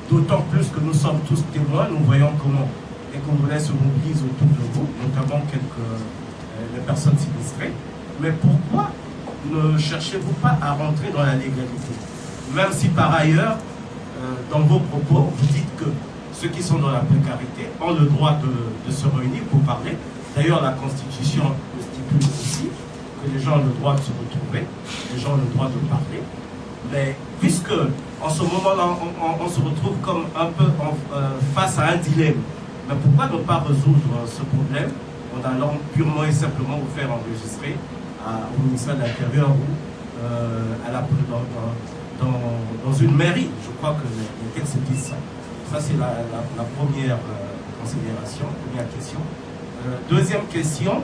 d'autant plus que nous sommes tous témoins, nous voyons comment les Congolais se mobilisent autour de vous, notamment les personnes sinistrées. Mais pourquoi ne cherchez-vous pas à rentrer dans la légalité? Même si par ailleurs, dans vos propos, vous dites que ceux qui sont dans la précarité ont le droit de se réunir pour parler. D'ailleurs, la Constitution le stipule aussi, que les gens ont le droit de se retrouver, les gens ont le droit de parler. Mais puisque, en ce moment-là, on se retrouve comme un peu face à un dilemme, mais pourquoi ne pas résoudre ce problème en allant purement et simplement vous faire enregistrer au ministère de l'Intérieur ou dans une mairie? Je crois que les textes disent ça. Ça, c'est la première considération, première question. Deuxième question,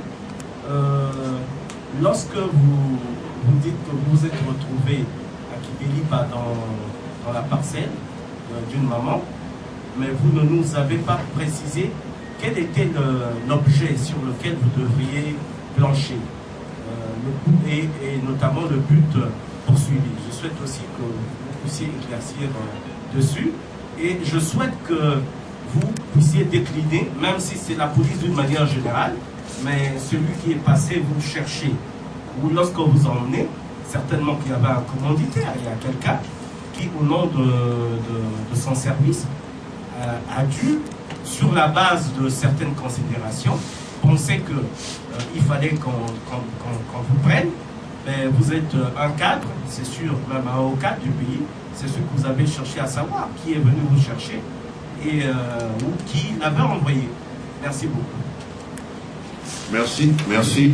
lorsque vous dites que vous vous êtes retrouvé à Kibeliba dans la parcelle d'une maman, mais vous ne nous avez pas précisé quel était l'objet sur lequel vous devriez plancher, et notamment le but poursuivi. Je souhaite aussi que vous puissiez éclaircir dessus, et je souhaite que vous puissiez décliner, même si c'est la police d'une manière générale, mais celui qui est passé vous chercher, ou lorsque vous emmenez, certainement qu'il y avait un commanditaire, il y a quelqu'un qui, au nom de son service, a dû, sur la base de certaines considérations, penser qu'il fallait qu'on vous prenne. Mais vous êtes un cadre, c'est sûr, même un haut cadre du pays, c'est ce que vous avez cherché à savoir, qui est venu vous chercher et ou qui l'avait envoyé. Merci beaucoup. Merci, merci.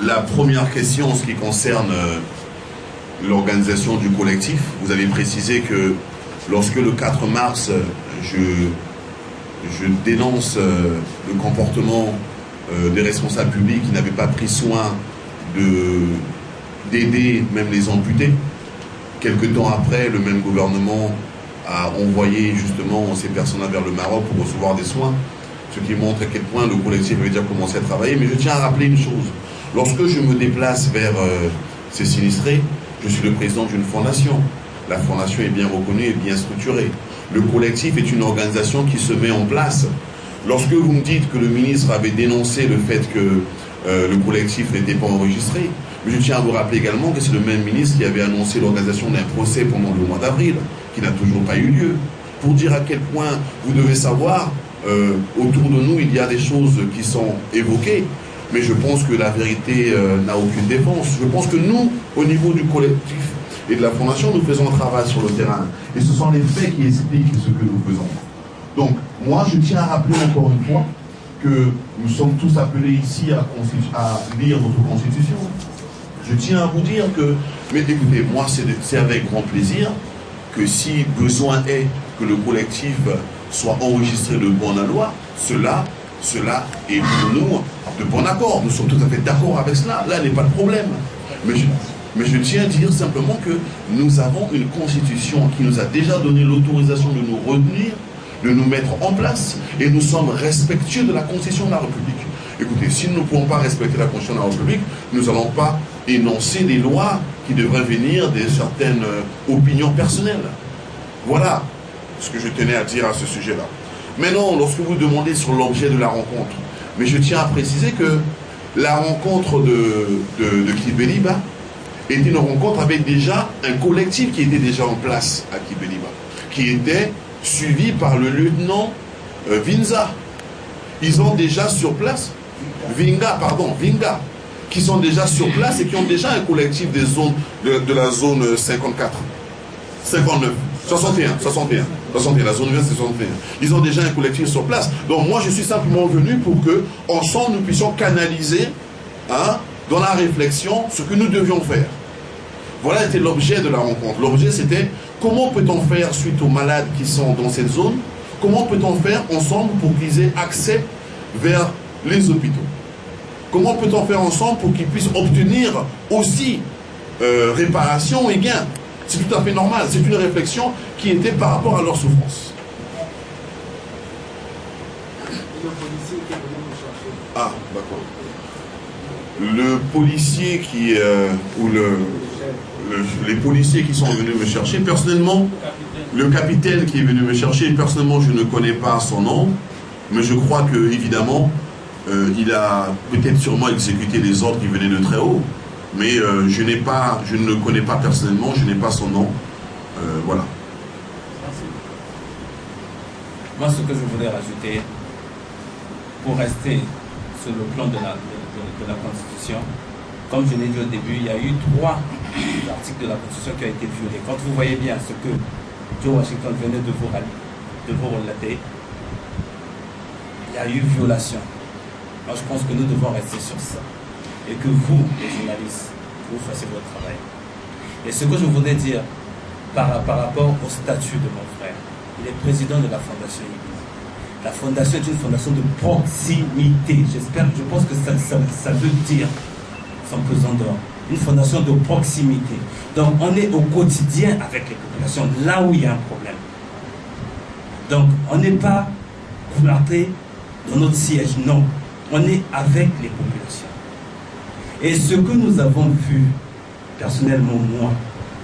La première question en ce qui concerne l'organisation du collectif, vous avez précisé que lorsque le 4 mars, je dénonce le comportement des responsables publics qui n'avaient pas pris soin d'aider même les amputés. Quelque temps après, le même gouvernement a envoyé justement ces personnes-là vers le Maroc pour recevoir des soins, ce qui montre à quel point le collectif avait déjà commencé à travailler. Mais je tiens à rappeler une chose. Lorsque je me déplace vers ces sinistrés, je suis le président d'une fondation. La fondation est bien reconnue et bien structurée. Le collectif est une organisation qui se met en place. Lorsque vous me dites que le ministre avait dénoncé le fait que le collectif n'était pas enregistré, mais je tiens à vous rappeler également que c'est le même ministre qui avait annoncé l'organisation d'un procès pendant le mois d'avril, qui n'a toujours pas eu lieu. Pour dire à quel point vous devez savoir, autour de nous, il y a des choses qui sont évoquées, mais je pense que la vérité n'a aucune défense. Je pense que nous, au niveau du collectif et de la fondation, nous faisons un travail sur le terrain. Et ce sont les faits qui expliquent ce que nous faisons. Donc, moi, je tiens à rappeler encore une fois que nous sommes tous appelés ici à lire notre Constitution. Je tiens à vous dire que, mais écoutez, moi, c'est avec grand plaisir que si besoin est que le collectif soit enregistré de bonne loi, cela est pour nous de bon accord. Nous sommes tout à fait d'accord avec cela. Là n'est pas de problème. Mais je tiens à dire simplement que nous avons une constitution qui nous a déjà donné l'autorisation de nous retenir, de nous mettre en place, et nous sommes respectueux de la constitution de la République. Écoutez, si nous ne pouvons pas respecter la constitution de la République, nous n'allons pas énoncer des lois qui devraient venir de certaines opinions personnelles. Voilà ce que je tenais à dire à ce sujet-là. Maintenant, lorsque vous demandez sur l'objet de la rencontre, mais je tiens à préciser que la rencontre de Kibeliba était une rencontre avec déjà un collectif qui était déjà en place à Kibeliba, qui était suivi par le lieutenant Vinza. Ils ont déjà sur place, Vinga, qui sont déjà sur place et qui ont déjà un collectif des zones de la zone 54, 59, 61, la zone 20, c'est 61. Ils ont déjà un collectif sur place. Donc moi, je suis simplement venu pour que, ensemble, nous puissions canaliser dans la réflexion ce que nous devions faire. Voilà était l'objet de la rencontre. L'objet, c'était comment peut-on faire suite aux malades qui sont dans cette zone, comment peut-on faire ensemble pour qu'ils aient accès vers les hôpitaux. Comment peut-on faire ensemble pour qu'ils puissent obtenir aussi réparation et gain. C'est tout à fait normal. C'est une réflexion qui était par rapport à leur souffrance. Ah, d'accord. Le policier qui... ou le... les policiers qui sont venus me chercher. Personnellement, le capitaine qui est venu me chercher, personnellement, je ne connais pas son nom, mais je crois que, évidemment, il a peut-être sûrement exécuté les ordres qui venaient de très haut. Mais je ne le connais pas personnellement, je n'ai pas son nom. Voilà. Moi, ce que je voulais rajouter, pour rester sur le plan de la Constitution, comme je l'ai dit au début, il y a eu 3 articles de la Constitution qui ont été violés. Quand vous voyez bien ce que Joe Washington venait de vous relater, il y a eu violation. Moi, je pense que nous devons rester sur ça. Et que vous, les journalistes, vous fassiez votre travail. Et ce que je voulais dire par rapport au statut de mon frère, il est président de la Fondation Ibis. La Fondation est une fondation de proximité. Je pense que ça veut dire son pesant d'or. Une fondation de proximité. Donc, on est au quotidien avec les populations, là où il y a un problème. Donc, on n'est pas cloîtré dans notre siège, non. On est avec les populations. Et ce que nous avons vu, personnellement moi,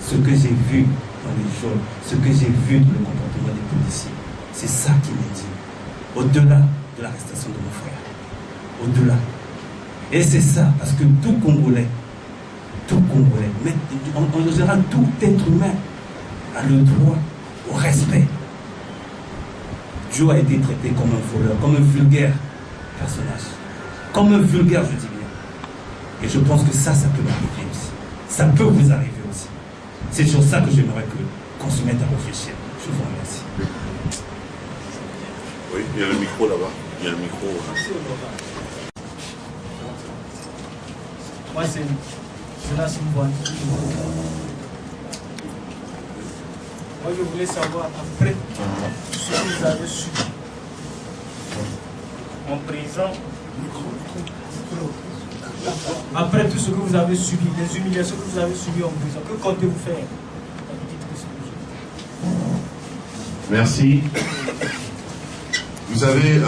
ce que j'ai vu dans les jours, ce que j'ai vu dans le comportement des policiers, c'est ça qui m'est dit. Au-delà de l'arrestation de mon frère. Au-delà. Et c'est ça, parce que tout Congolais, mais en général, tout être humain a le droit au respect. Joe a été traité comme un voleur, comme un vulgaire personnage. Comme un vulgaire, je dis bien. Et je pense que ça peut m'arriver aussi. Ça peut vous arriver aussi. C'est sur ça que j'aimerais qu'on se mette à réfléchir. Je vous remercie. Oui, il y a le micro là-bas. Il y a le micro. Moi, c'est Jonas Mouane. Moi, je voulais savoir, après ce que vous avez subi en prison, après tout ce que vous avez subi, les humiliations que vous avez subies en prison, que comptez-vous faire? Merci. Vous savez,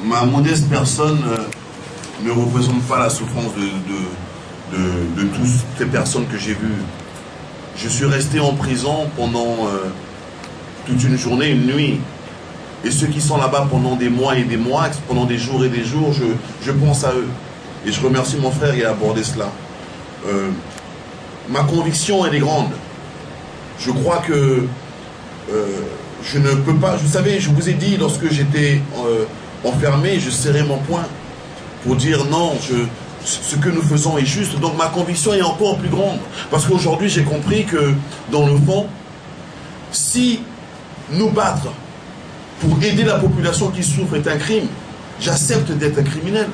ma modeste personne ne représente pas la souffrance de toutes les personnes que j'ai vues. Je suis resté en prison pendant toute une journée, une nuit. Et ceux qui sont là-bas pendant des mois et des mois, pendant des jours et des jours, je pense à eux. Et je remercie mon frère qui a abordé cela. Ma conviction, elle est grande. Je crois que je ne peux pas... Vous savez, je vous ai dit, lorsque j'étais enfermé, je serrais mon poing pour dire non, ce que nous faisons est juste. Donc ma conviction est encore plus grande. Parce qu'aujourd'hui, j'ai compris que, dans le fond, si nous battre pour aider la population qui souffre est un crime, j'accepte d'être un criminel.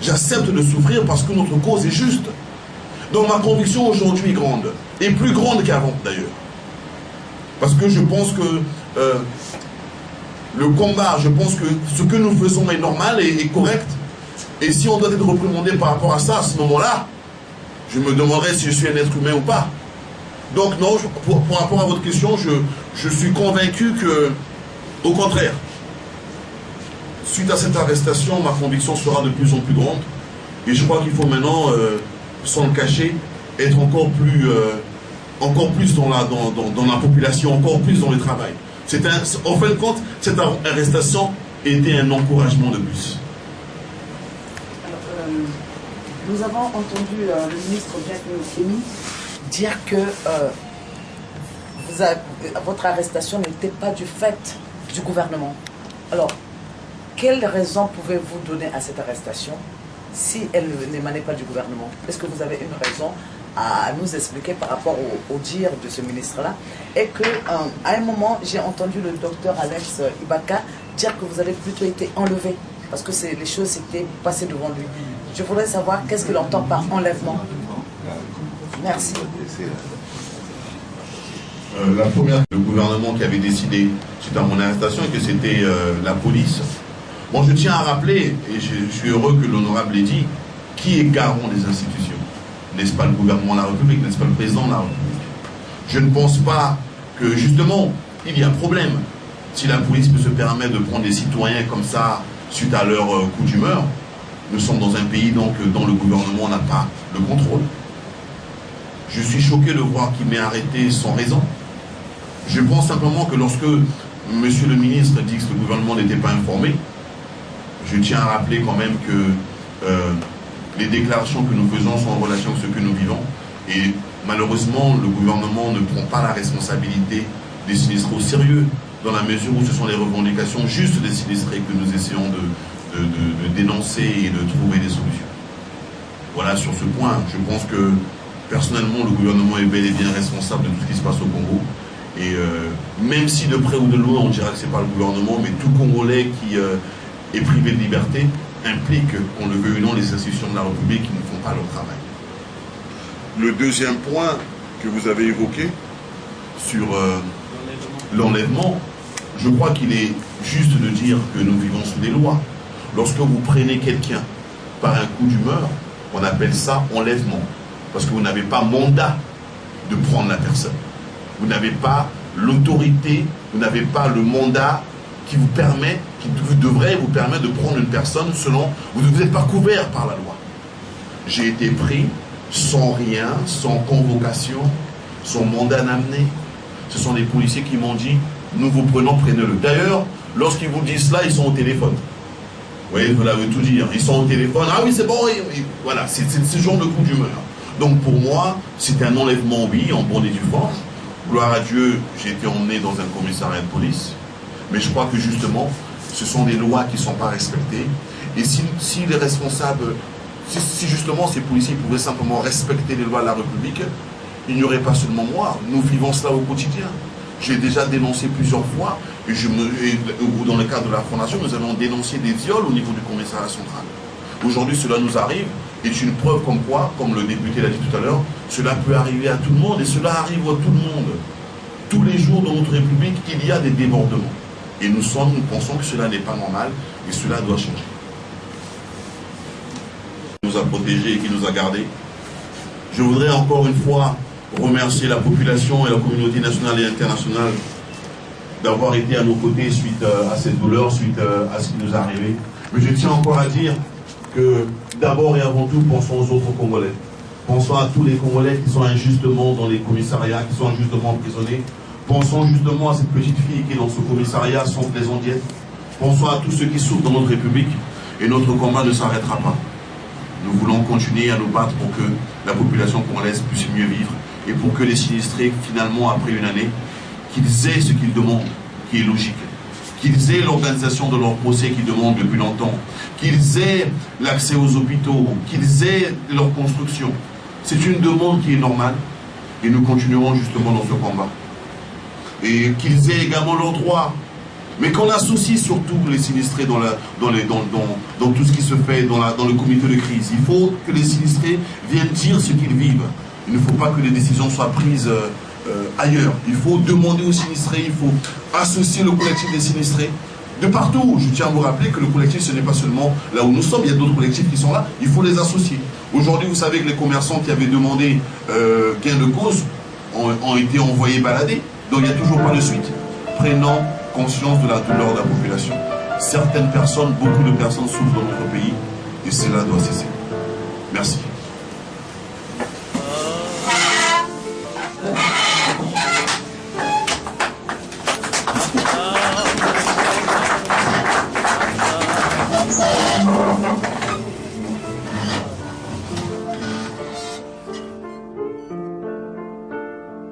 J'accepte de souffrir parce que notre cause est juste. Donc ma conviction aujourd'hui est grande. Et plus grande qu'avant d'ailleurs. Parce que je pense que le combat, je pense que ce que nous faisons est normal et correct. Et si on doit être reprimandé par rapport à ça, à ce moment-là, je me demanderai si je suis un être humain ou pas. Donc non, pour rapport à votre question, je suis convaincu que, au contraire, suite à cette arrestation, ma conviction sera de plus en plus grande. Et je crois qu'il faut maintenant, sans le cacher, être encore plus dans la population, encore plus dans le travail. En fin de compte, cette arrestation était un encouragement de plus. Alors, nous avons entendu le ministre Bienvenue dire que votre arrestation n'était pas du fait du gouvernement. Alors, quelle raison pouvez-vous donner à cette arrestation si elle n'émanait pas du gouvernement? Est-ce que vous avez une raison à nous expliquer par rapport au dire de ce ministre-là? Et que à un moment, j'ai entendu le docteur Alex Ibaka dire que vous avez plutôt été enlevé parce que les choses s'étaient passées devant lui. Je voudrais savoir qu'est-ce qu'il entend par enlèvement. Merci. La première, le gouvernement qui avait décidé suite à mon arrestation, que c'était la police. Bon, je tiens à rappeler, et je suis heureux que l'honorable ait dit, qui est garant des institutions? N'est-ce pas le gouvernement de la République? N'est-ce pas le président de la République? Je ne pense pas que, justement, il y a un problème. Si la police peut se permettre de prendre des citoyens comme ça, suite à leur coup d'humeur, Nous sommes dans un pays donc, dont le gouvernement n'a pas le contrôle. Je suis choqué de voir qu'il m'est arrêté sans raison. Je pense simplement que lorsque Monsieur le ministre dit que le gouvernement n'était pas informé, je tiens à rappeler quand même que les déclarations que nous faisons sont en relation avec ce que nous vivons. Et malheureusement, le gouvernement ne prend pas la responsabilité des sinistrés au sérieux, dans la mesure où ce sont les revendications justes des sinistrés que nous essayons de dénoncer et de trouver des solutions. Voilà, sur ce point, je pense que personnellement, le gouvernement est bel et bien responsable de tout ce qui se passe au Congo. Et même si de près ou de loin, on dira que ce n'est pas le gouvernement, mais tout Congolais qui est privé de liberté implique, qu'on le veuille ou non, les institutions de la République qui ne font pas leur travail. Le deuxième point que vous avez évoqué sur l'enlèvement, je crois qu'il est juste de dire que nous vivons sous des lois. Lorsque vous prenez quelqu'un par un coup d'humeur, on appelle ça enlèvement. Parce que vous n'avez pas mandat de prendre la personne. Vous n'avez pas l'autorité, vous n'avez pas le mandat qui vous permet, qui devrait vous permettre de prendre une personne selon... Vous n'êtes pas couvert par la loi. J'ai été pris sans rien, sans convocation, sans mandat d'amener. Ce sont des policiers qui m'ont dit, nous vous prenons, prenez-le. D'ailleurs, lorsqu'ils vous disent cela, ils sont au téléphone. Vous voyez, vous l'avez tout dire. Ils sont au téléphone. Ah oui, c'est bon. Et voilà, c'est ce genre de coup d'humeur. Donc pour moi, c'est un enlèvement, oui, en bonne et due forme. Gloire à Dieu, j'ai été emmené dans un commissariat de police. Mais je crois que justement, ce sont des lois qui ne sont pas respectées. Et si les responsables, si justement ces policiers pouvaient simplement respecter les lois de la République, il n'y aurait pas seulement moi. Nous vivons cela au quotidien. J'ai déjà dénoncé plusieurs fois, et dans le cadre de la Fondation, nous avons dénoncé des viols au niveau du commissariat central. Aujourd'hui, cela nous arrive, est une preuve comme quoi, comme le député l'a dit tout à l'heure, cela peut arriver à tout le monde, et cela arrive à tout le monde. Tous les jours dans notre République, il y a des débordements. Et nous pensons que cela n'est pas normal, et cela doit changer. Qui nous a protégés et qui nous a gardés. Je voudrais encore une fois remercier la population et la communauté nationale et internationale d'avoir été à nos côtés suite à cette douleur, suite à ce qui nous est arrivé. Mais je tiens encore à dire que d'abord et avant tout, pensons aux autres Congolais. Pensons à tous les Congolais qui sont injustement dans les commissariats, qui sont injustement emprisonnés. Pensons justement à cette petite fille qui est dans ce commissariat sans plaisantière. Pensons à tous ceux qui souffrent dans notre République. Et notre combat ne s'arrêtera pas. Nous voulons continuer à nous battre pour que la population congolaise puisse mieux vivre et pour que les sinistrés, finalement, après une année, qu'ils aient ce qu'ils demandent, qui est logique. Qu'ils aient l'organisation de leur procès qu'ils demandent depuis longtemps. Qu'ils aient l'accès aux hôpitaux, qu'ils aient leur construction. C'est une demande qui est normale et nous continuerons justement dans ce combat. Et qu'ils aient également leurs droits. Mais qu'on associe surtout les sinistrés dans tout ce qui se fait dans le comité de crise. Il faut que les sinistrés viennent dire ce qu'ils vivent. Il ne faut pas que les décisions soient prises ailleurs. Il faut demander aux sinistrés, il faut associer le collectif des sinistrés. De partout, je tiens à vous rappeler que le collectif, ce n'est pas seulement là où nous sommes, il y a d'autres collectifs qui sont là, il faut les associer. Aujourd'hui, vous savez que les commerçants qui avaient demandé gain de cause ont été envoyés balader. Donc il n'y a toujours pas de suite. Prenons conscience de la douleur de la population. Certaines personnes, beaucoup de personnes souffrent dans notre pays et cela doit cesser. Merci.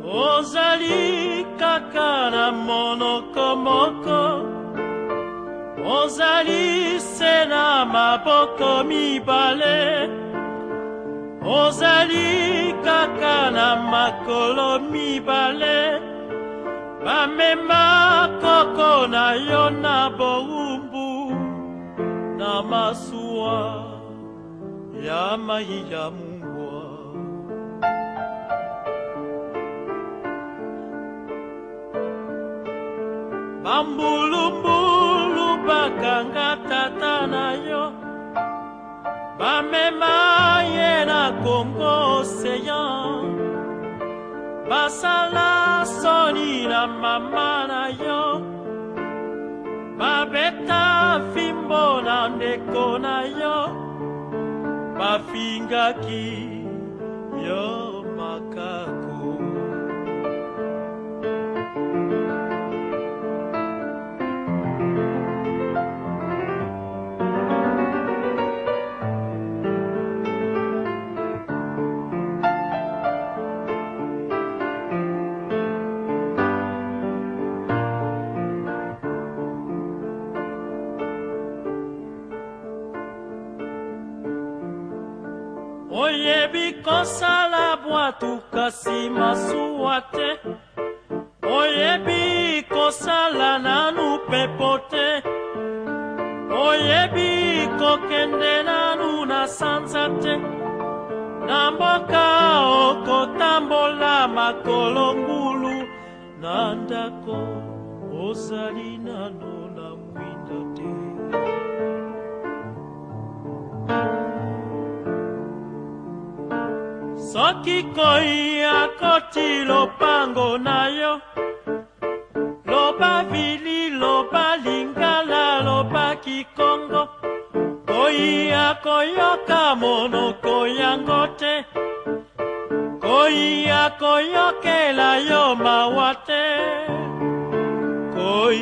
Ozali kaka na monoko moko, ozali se na maboko mibale, ozali kaka na makolo mibale, bamema koko na yo na bowumbu, na masuwa ya mai ya mungwa. Bambulumbulu bakanga tata na yo, bamema ye na Congo Océan, basala soni na mama na yo, babeta fimbo na ndeko na yo, bafingaki yo makako. Oyebi kosala bwatu kasi masuwa te. Oyebi kosala nanu pepo te. Oyebi kokende nanu na sanza te. Na mboka okotambola makolo ngulu. Na ndako ozali nanu na mwinda te. Soki koi akoti lopango na yo, loba vili, loba lingala, loba kikongo. Koi akoyoka monoko yango te, koi akoyokela yo mawate. Koi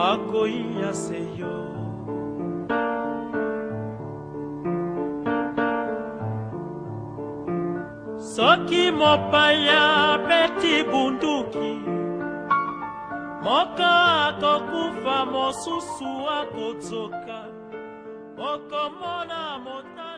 akoyase yo. Soki mopaya beti bunduki, moko akokufa mosusu akotsoka, okomona mota.